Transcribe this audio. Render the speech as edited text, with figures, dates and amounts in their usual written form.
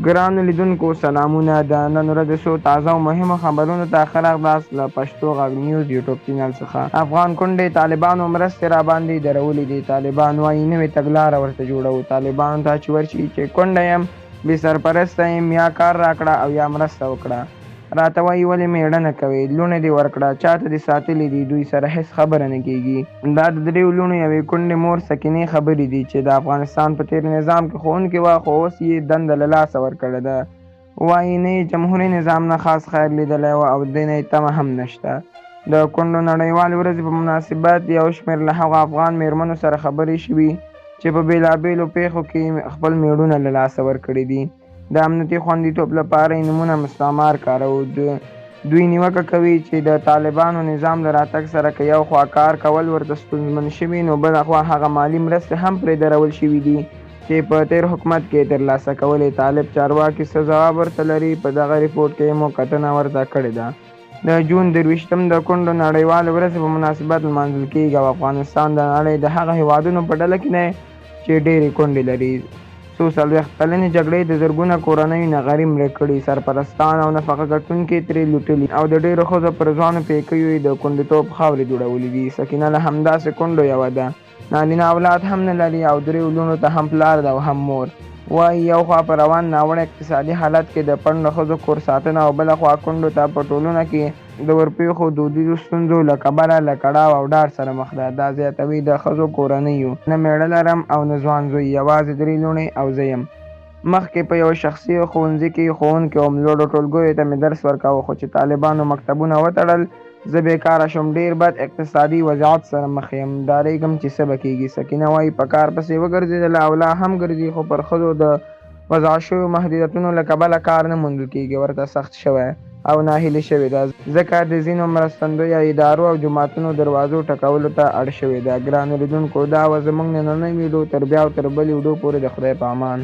ګرانو لیدونکو سلامونه، د نن ورځې څو تازه او مهمو خبرونو ته ښه راغلاست له پښتو غږ نیوز یوټیوب چینل څخه. افغان کونډې طالبانو مرستې راباندې درولې دي. طالبان وایي نوې تګلاره ورته جوړوو. طالبانو ته چې ورشي چې کونډه یم، بې سرپرسته یم، یا کار راکړه او یا مرسته وکړه. راته وایي ولې مېړه نه کوې، لوڼې دې ورکړه، چاته دې ساتلې دي، دوی سره هېڅ خبره نه کېږي. دا د دریو لوڼو یوې کونډې مور سکینې خبرې دي چې د افغانستان په تېر نظام کې ښوونکې وه، خو اوس یې دنده له لاسه ورکړې ده. وایي نه یې جمهوري نظام نه خاص خیر لیدلی و او دې نه یې تمه هم نشته. د کونډو نړیوالې ورځې په مناسبت یو شمېر له هغو افغان مېرمنو سره خبرې شوي چې په بېلابېلو پیښو کې خپل مېړونه له لاسه ورکړي دي. د امنیتي خوندیتوب لپاره یې نومونه مستعار کاروو. دوی نیوکه کوي چې د طالبانو نظام له راتګ سره که یو خوا کار کول ورته ستونزمن شوي، نو بله خوا هغه مالي مرستې هم پرې درول شوي دي چې په تېر حکومت کې ترلاسه کولې. طالب چارواکي څه ځواب ورته لري؟ په دغه ریپورټ کې مو کتنه ورته کړې ده. د جون 23 د کونډو نړیوالې ورځې په مناسبت لمانځل کېږي او افغانستان د نړۍ د هغه هېوادونو په ډله کې دی چې ډېرې کونډې لري. څو 40 کلنې جګړې د زرګونه کورنیو نغري مړه کړي، سرپرستان او نفقه ګټونکي ترې لوټلي او د ډېرو ښځو پر ځوانو پیکیو یې د کونډېتوب خاورې جوړولې دي. سکینه له همداسې کونډو یوه ده. نارینه اولاد هم نه لري او دریو لوڼو ته هم پلار ده او هم مور. وایي یو خوا په روان ناوړه اقتصادي حالت کې د پنډو ښځو کور ساتنه او بله خوا کونډو ته په ټولنه کې د ورپېښو دودیزو ستونزو له کبله له کړاو او ډار سره مخ ده. دا زیاتوي د ښځو کورنیو نه مېړه لرم او نه ځوان زوی، یوازې 3 لوڼې او زه یم. مخکې په یو شخصي ښوونځي کې ښوونکي او لوړو ټولګیو ته مې درس ورکاوه، خو چې طالبانو مکتبونه وتړل زه بېکاره شوم. ډېر بد اقتصادي وضعیت سره مخ یم، ډارېږم چې څه به کېږي. سکینه وایي په کار پسې وګرځېدله او لا هم ګرځي، خو پر ښځو د وضع شویو محدودیتونو له کبله کار نه موندل کېږي، ورته سخت شوی او ناهیلې شوې ده، ځکه د ځینو مرستندویه ادارو او جوماتونو دروازو ټکولو ته اړ شوې ده. ګرانو لیدونکو، دا وه زموږ نننۍ ویډیو. تر بیا او تر بلې ویډیو پورې د خدای په امان.